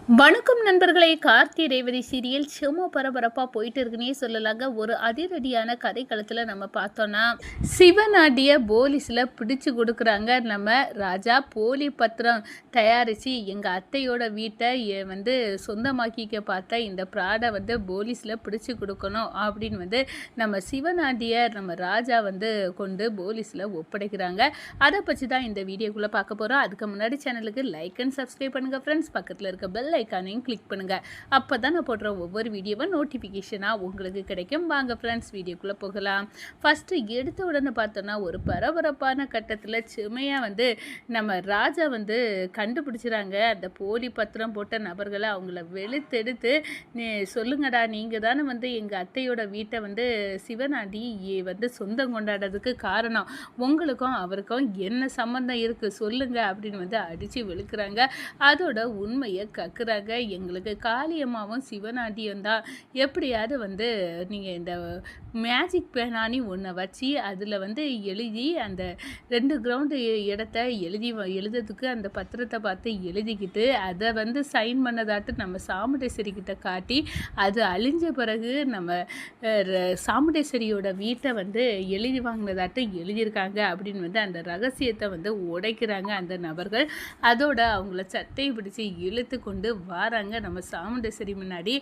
வணக்கம் நண்பர்களே. கார்த்தி ரேவதி சீரியல் சும்மா பரபரப்பாக போயிட்டு இருக்குன்னே சொல்லலாங்க. ஒரு அதிரடியான கதைக்களத்தில் நம்ம பார்த்தோன்னா, சிவநாட்டிய போலீஸில் பிடிச்சு கொடுக்குறாங்க. நம்ம ராஜா போலி பத்திரம் தயாரித்து எங்கள் அத்தையோட வீட்டை சொந்தமாக்கிக்க பார்த்த இந்த ப்ராடை போலீஸில் பிடிச்சு கொடுக்கணும் அப்படின்னு நம்ம சிவநாட்டியர் நம்ம ராஜா கொண்டு போலீஸில் ஒப்படைக்கிறாங்க. அதை பற்றி தான் இந்த வீடியோக்குள்ளே பார்க்க போகிறோம். அதுக்கு முன்னாடி சேனலுக்கு லைக் அண்ட் சப்ஸ்கிரைப் பண்ணுங்கள் ஃப்ரெண்ட்ஸ். பக்கத்தில் இருக்க பெல் ஐக்கானையும் கிளிக் பண்ணுங்கள். அப்போ தான் நான் போடுற ஒவ்வொரு வீடியோவும் நோட்டிஃபிகேஷனாக உங்களுக்கு கிடைக்கும். வாங்க ஃப்ரெண்ட்ஸ், வீடியோக்குள்ளே போகலாம். ஃபஸ்ட்டு எடுத்த உடனே பார்த்தோன்னா, ஒரு பரபரப்பான கட்டத்தில் சுமையாக நம்ம ராஜா கண்டுபிடிச்சிறாங்க. அந்த போலி பத்திரம் போட்ட நபர்களை அவங்கள வெளுத்தெடுத்து, சொல்லுங்கடா, நீங்கள் தானே எங்கள் அத்தையோட வீட்டை சிவநாடி சொந்தம் கொண்டாடுறதுக்கு காரணம், உங்களுக்கும் அவருக்கும் என்ன சம்மந்தம் இருக்குது சொல்லுங்கள் அப்படின்னு அடித்து வெளுக்கிறாங்க. அதோட உண்மையை கக்குறாங்க. எங்களுக்கு காளியம்மாவும் சிவநாட்டியும் தான் எப்படியாவது நீங்கள் இந்த மேஜிக் பேனானி ஒன்றை வச்சு அதில் எழுதி அந்த 2 கிரவுண்டு இடத்த எழுதுறதுக்கு அந்த பத்திரத்தை பார்த்து எழுதிக்கிட்டு அதை சைன் பண்ணதாட்டு நம்ம சாமுண்டேஸ்வரிக்கிட்ட காட்டி, அது அழிஞ்ச பிறகு நம்ம சாமுண்டேஸ்வரியோட வீட்டை எழுதி வாங்கினதாட்டு எழுதியிருக்காங்க அப்படின்னு அந்த ரகசியத்தை உடைக்கிறாங்க அந்த நபர்கள். அதோட அவங்கள சட்டையை பிடிச்சி இழுத்து கொண்டு வாராங்க நம்ம சாமுண்டேஸ்வரி முன்னாடி.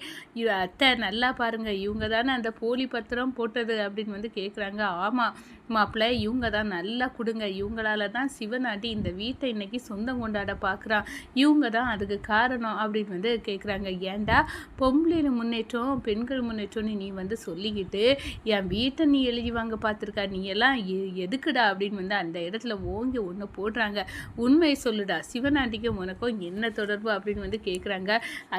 அத்தை நல்லா பாருங்கள், இவங்க தானே அந்த போலி பத்திரம் போட்டது அப்படின்னு கேட்குறாங்க. ஆமாம் மாப்பிள்ளை, இவங்க தான், நல்லா கொடுங்க, இவங்களால தான் சிவநாட்டி இந்த வீட்டை இன்னைக்கு சொந்தம் கொண்டாட பார்க்குறான், இவங்க தான் அதுக்கு காரணம் அப்படின்னு கேட்குறாங்க. ஏண்டா பொம்பளையில முன்னேற்றம் பெண்கள் முன்னேற்றம்னு நீ சொல்லிக்கிட்டு என் வீட்டை நீ எழுதி வாங்க பார்த்துருக்கா, நீ எல்லாம் எதுக்குடா அப்படின்னு அந்த இடத்துல ஓங்கி ஒன்று போடுறாங்க. உண்மை சொல்லுடா, சிவநாட்டிக்கும் உனக்கும் என்ன தொடர்பு அப்படின்னு கேட்குறாங்க.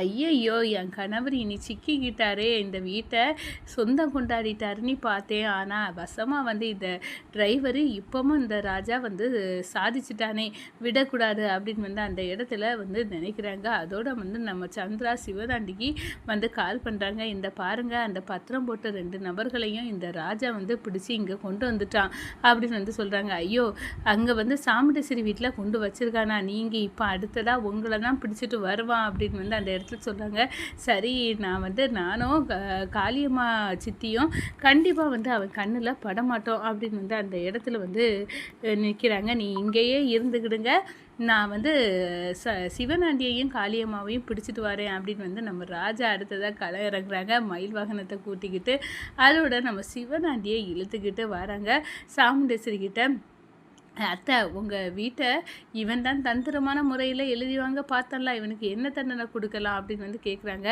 ஐயையோ, என் கணவர் இனி சிக்கிக்கிட்டாரே, இந்த வீட்டை சொந்தம் கொண்டாடிட்டாருன்னு பார்த்தேன், ஆனால் வசமாக இந்த டிரைவரு இப்போவும் இந்த ராஜா சாதிச்சிட்டானே, விடக்கூடாது அப்படின்னு அந்த இடத்துல நினைக்கிறாங்க. அதோட நம்ம சந்திரா சிவதாண்டிக்கு கால் பண்ணுறாங்க. இந்த பாருங்கள், அந்த பத்திரம் போட்ட 2 நபர்களையும் இந்த ராஜா பிடிச்சி இங்கே கொண்டு வந்துட்டான் அப்படின்னு சொல்கிறாங்க. ஐயோ, அங்கே சாமுண்டேஸ்வரி வீட்டில் கொண்டு வச்சுருக்கானா, நீங்கள் இப்போ அடுத்ததாக உங்களை தான் பிடிச்சிட்டு வருவான் அப்படின்னு அந்த இடத்துல சொல்கிறாங்க. சரி, நானும் காளியம்மா சித்தியும் கண்டிப்பாக அவன் கண்ணில் படமாட்டோம் அப்படின்னு அந்த இடத்துல நிற்கிறாங்க. நீ இங்கேயே இருந்துக்கிடுங்க, நான் சிவநாண்டியையும் காளியம்மாவையும் பிடிச்சிட்டு வரேன் அப்படின்னு நம்ம ராஜா அடுத்ததாக களை இறங்குறாங்க மயில் வாகனத்தை கூட்டிக்கிட்டு. அதோட நம்ம சிவநாண்டியை இழுத்துக்கிட்டு வராங்க சாமுண்டேஸ்வரி கிட்ட. அத்தை, உங்கள் வீட்டை இவன் தான் தந்திரமான முறையில் எழுதி வாங்க பார்த்தல, இவனுக்கு என்ன தண்டனை கொடுக்கலாம் அப்படின்னு கேட்குறாங்க.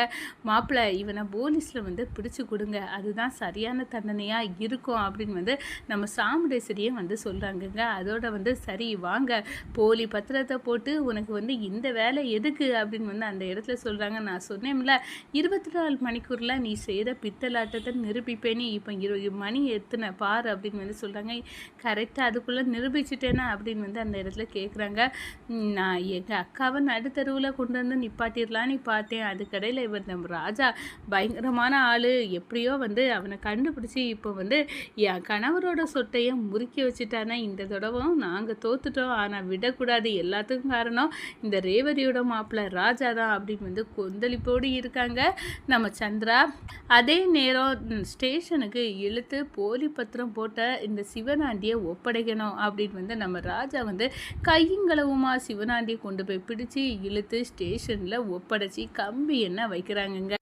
மாப்பிள்ளை, இவனை போலீஸில் பிடிச்சி கொடுங்க, அதுதான் சரியான தண்டனையாக இருக்கும் அப்படின்னு நம்ம சாமுண்டேஸ்வரியை சொல்கிறாங்கங்க. அதோட சரி வாங்க, போலி பத்திரத்தை போட்டு உனக்கு இந்த வேலை எதுக்கு அப்படின்னு அந்த இடத்துல சொல்கிறாங்க. நான் சொன்னேன்ல, 24 மணிக்கூரில் நீ செய்த பித்தலாட்டத்தை நிரூபிப்பேனே, இப்போ மணி எத்தனை பாரு அப்படின்னு சொல்கிறாங்க. கரெக்டாக அதுக்குள்ளே நிரூபிச்சு அப்படின்னு அந்த இடத்துல கேட்குறாங்க. நான் எங்கள் அக்காவை நடுத்தருவில் கொண்டு நிப்பாட்டிடலான்னு பார்த்தேன், அதுக்கடையில் இவர் நம்ம ராஜா பயங்கரமான ஆள், எப்படியோ அவனை கண்டுபிடிச்சி இப்போ என் கணவரோட சொட்டையை முறுக்கி வச்சுட்டானே, இந்த தடவும் நாங்கள் தோத்துட்டோம், ஆனால் விடக்கூடாது, எல்லாத்துக்கும் காரணம் இந்த ரேவதியோட மாப்பிள்ளை ராஜா தான் அப்படின்னு கொந்தளிப்போடு இருக்காங்க நம்ம சந்திரா. அதே நேரம் ஸ்டேஷனுக்கு இழுத்து போலி பத்திரம் போட்ட இந்த சிவநாண்டியை ஒப்படைக்கணும் அப்படின்னு நம்ம ராஜா கையுங்களவுமா சிவநாண்டியை கொண்டு போய் பிடிச்சி இழுத்து ஸ்டேஷனில் ஒப்படைச்சி கம்பி என்ன வைக்கிறாங்கங்க.